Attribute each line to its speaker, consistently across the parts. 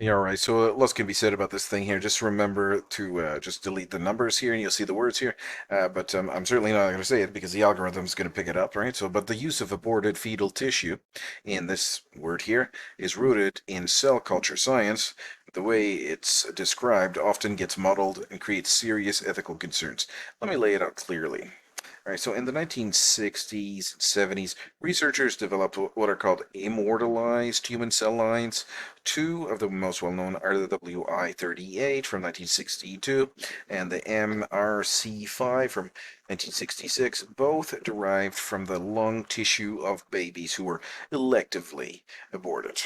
Speaker 1: Yeah, all right. So lots can be said about this thing here. Just remember to just delete the numbers here, and you'll see the words here. But I'm certainly not going to say it because the algorithm's going to pick it up, right? So, but the use of aborted fetal tissue in this word here is rooted in cell culture science. The way it's described often gets muddled and creates serious ethical concerns. Let me lay it out clearly. All right, so in the 1960s and 70s, researchers developed what are called immortalized human cell lines. Two of the most well-known are the WI38 from 1962 and the MRC5 from 1966, both derived from the lung tissue of babies who were electively aborted.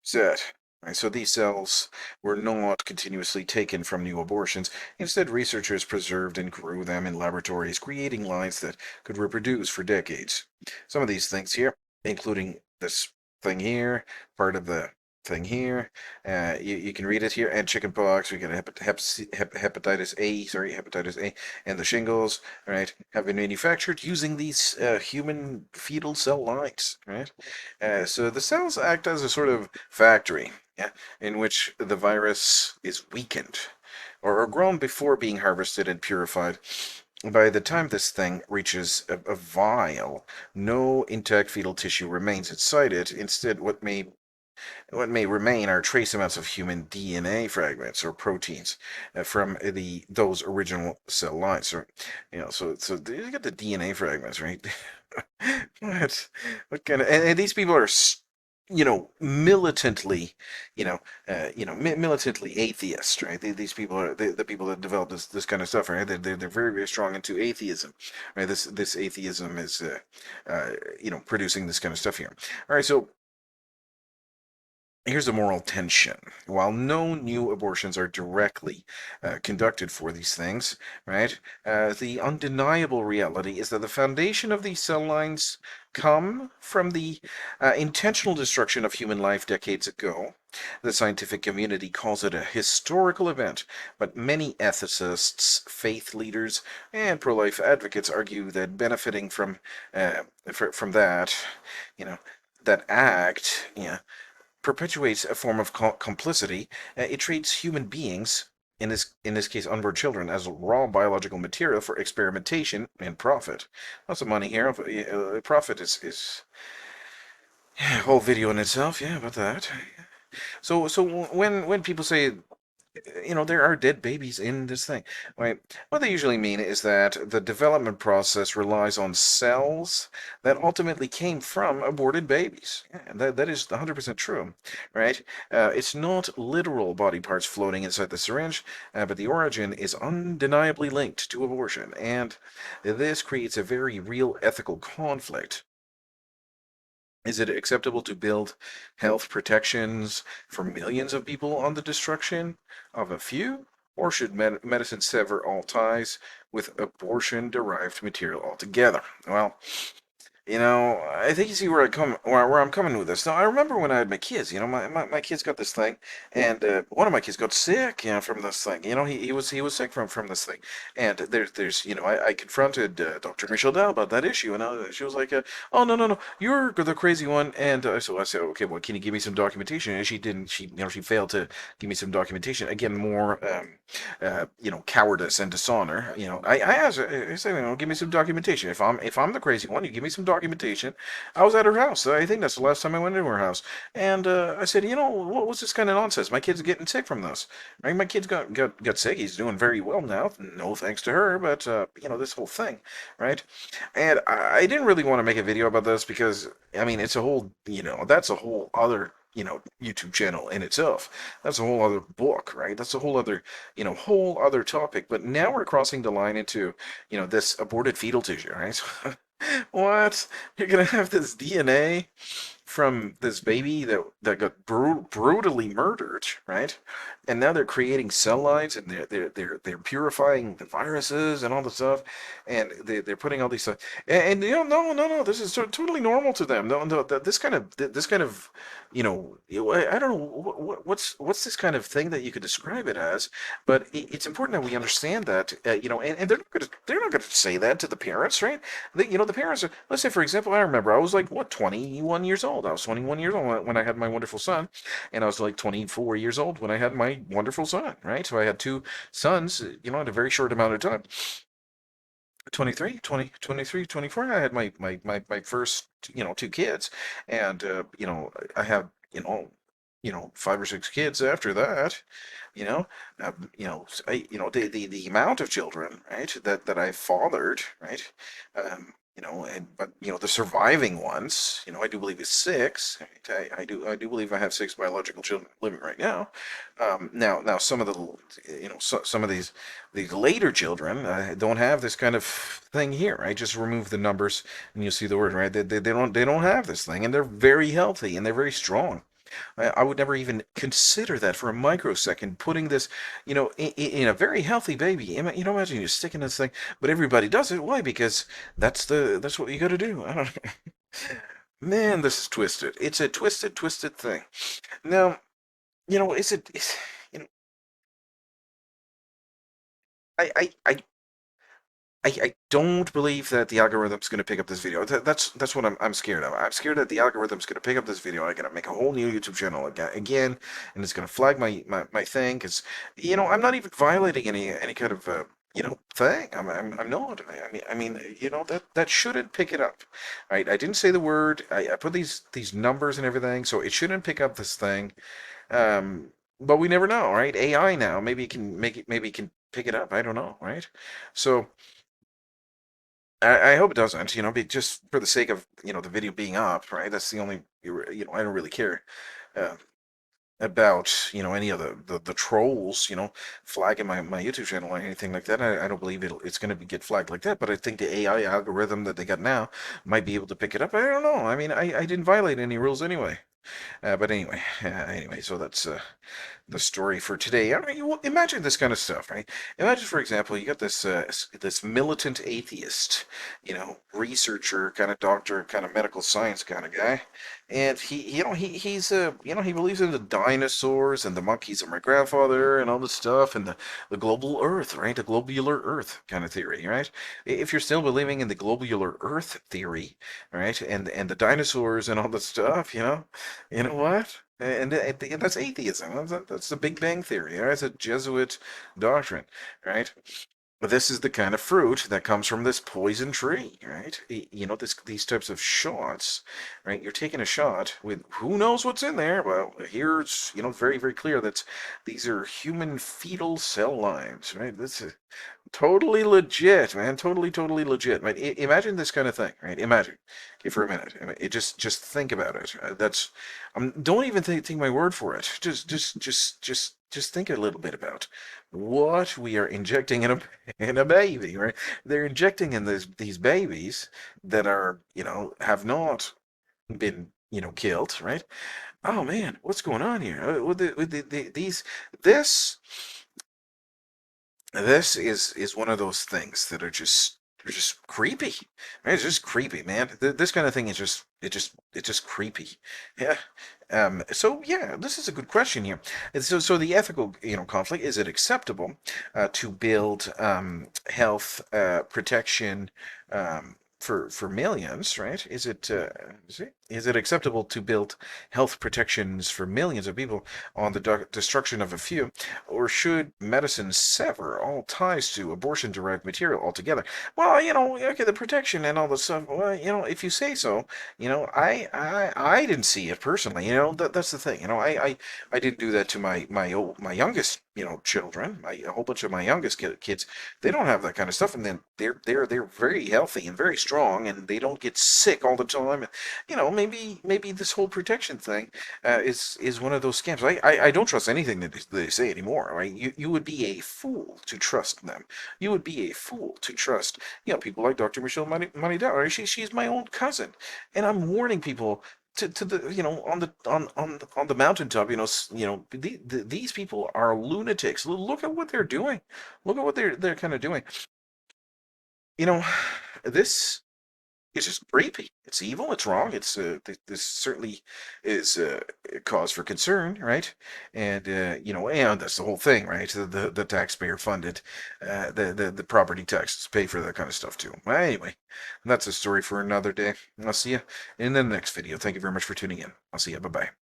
Speaker 1: Set. Right, so these cells were not continuously taken from new abortions. Instead, researchers preserved and grew them in laboratories, creating lines that could reproduce for decades. Some of these things here, including this thing here, part of the thing here, you can read it here, and chickenpox, we get hepatitis A, and the shingles, right, have been manufactured using these human fetal cell lines, right? So the cells act as a sort of factory, yeah, in which the virus is weakened or grown before being harvested and purified. By the time this thing reaches a vial, no intact fetal tissue remains inside it. Instead, what may remain are trace amounts of human DNA fragments or proteins from those original cell lines. So, so you get the DNA fragments, right? what what kind of and these people are militantly militantly atheist, right? These people are the people that develop this kind of stuff, right? They're very, very strong into atheism, right? This atheism is producing this kind of stuff here. All right, so here's a moral tension. While no new abortions are directly conducted for these things, right, the undeniable reality is that the foundation of these cell lines come from the intentional destruction of human life decades ago. The scientific community calls it a historical event, but many ethicists, faith leaders, and pro-life advocates argue that benefiting uh, from that, you know, that act, perpetuates a form of complicity. It treats human beings, in this case unborn children, as raw biological material for experimentation and profit. Lots of money here. Profit is a whole video in itself. Yeah, about that. So when people say there are dead babies in this thing, right? What they usually mean is that the development process relies on cells that ultimately came from aborted babies. Yeah, and that is 100% true, right? It's not literal body parts floating inside the syringe, but the origin is undeniably linked to abortion, and this creates a very real ethical conflict. Is it acceptable to build health protections for millions of people on the destruction of a few? Or should medicine sever all ties with abortion-derived material altogether? Well, I think you see where I'm coming with this. Now, I remember when I had my kids, my kids got this thing, and one of my kids got sick, from this thing. He was sick from this thing, and I confronted Dr. Michelle Dow about that issue, and she was like, "Oh, no, no, no, you're the crazy one," and so I said, "Okay, well, can you give me some documentation?" And she didn't. She failed to give me some documentation. Again, more cowardice and dishonor. I asked her, I said, give me some documentation. If I'm the crazy one, you give me some documentation. I was at her house. I think that's the last time I went into her house. And I said, what's this kind of nonsense? My kid's getting sick from this. Right? My kid's got sick. He's doing very well now. No thanks to her, but this whole thing, right? And I didn't really want to make a video about this because I mean it's a whole, that's a whole other YouTube channel in itself. That's a whole other book, right? That's a whole other topic. But now we're crossing the line into, this aborted fetal tissue, right? What? You're gonna have this DNA from this baby that got brutally murdered, right? And now they're creating cell lines and they're purifying the viruses and all the stuff, and they're putting all these stuff. And no, no, no, this is totally normal to them. No, no, this kind of I don't know what's this kind of thing that you could describe it as, but it's important that we understand that and they're not gonna say that to the parents, right? The parents are, let's say for example, I remember I was like what 21 years old. old. I was 21 years old when I had my wonderful son, and I was like 24 years old when I had my wonderful son, right? So I had two sons, in a very short amount of time. 23, 20, 23, 24. I had my first, two kids. And, I have, five or six kids after that, you know, the amount of children, right, that I fathered, right, but, the surviving ones, I do believe is six, right? I do believe I have six biological children living right now. Now some of some of these later children don't have this kind of thing here. I just remove the numbers and you'll see the word, right? They don't have this thing, and they're very healthy and they're very strong. I would never even consider that for a microsecond. Putting this, in a very healthy baby. Imagine you sticking this thing, but everybody does it. Why? Because that's what you got to do. I don't know. Man, this is twisted. It's a twisted, twisted thing. Now, is it? You know, I I don't believe that the algorithm's going to pick up this video. That's what I'm scared of. I'm scared that the algorithm's going to pick up this video. I'm going to make a whole new YouTube channel again, and it's going to flag my thing because I'm not even violating any kind of thing. I'm not. I mean that shouldn't pick it up, right? I didn't say the word. I put these numbers and everything, so it shouldn't pick up this thing. But we never know, right? AI now, maybe it can make it. Maybe it can pick it up. I don't know, right? So. I hope it doesn't, just for the sake of, the video being up, right? That's the only, I don't really care uh, about, any of the trolls, flagging my YouTube channel or anything like that. I don't believe it's going to get flagged like that, but I think the AI algorithm that they got now might be able to pick it up. I don't know. I mean, I didn't violate any rules anyway. But anyway, so that's the story for today. I mean, imagine this kind of stuff, right? Imagine, for example, you got this militant atheist, researcher, kind of doctor, kind of medical science kind of guy, and he believes in the dinosaurs and the monkeys and my grandfather and all this stuff and the global Earth, right? The globular Earth kind of theory, right? If you're still believing in the globular Earth theory, right, and the dinosaurs and all this stuff, you know what? And that's atheism. That's the Big Bang Theory. Right? It's a Jesuit doctrine, right? But this is the kind of fruit that comes from this poison tree, right? These types of shots, right? You're taking a shot with who knows what's in there. Well, here's, very, very clear that these are human fetal cell lines, right? This is totally legit, man. Totally, totally legit. Right? Imagine this kind of thing, right? Imagine, okay, for a minute. I mean, just think about it. That's, don't even take my word for it. Just think a little bit about what we are injecting in a baby, right? They're injecting in these babies that are, have not been, killed, right? Oh man, what's going on here? This this is one of those things that are just they're just creepy. Right? It's just creepy, man. This kind of thing is just creepy. Yeah. So yeah, this is a good question here. And so the ethical, conflict, is it acceptable to build health protection for millions, right? Is it acceptable to build health protections for millions of people on the destruction of a few? Or should medicine sever all ties to abortion-derived material altogether? Well, okay, the protection and all the stuff. Well, if you say so, I didn't see it personally. That's the thing. I didn't do that to my youngest, children. A whole bunch of my youngest kids, they don't have that kind of stuff, and then they're very healthy and very strong, and they don't get sick all the time. Maybe this whole protection thing is one of those scams. I don't trust anything that they say anymore. Right? You would be a fool to trust them. You would be a fool to trust, people like Dr. Michelle Money Right? She's my own cousin, and I'm warning people to the on the mountaintop. These people are lunatics. Look at what they're doing. Look at what they're kind of doing. You know, this. It's just creepy. It's evil. It's wrong. It's this certainly is a cause for concern, right? And and that's the whole thing, right? The taxpayer funded, the property taxes pay for that kind of stuff too. Well, anyway, that's a story for another day. I'll see you in the next video. Thank you very much for tuning in. I'll see you. Bye bye.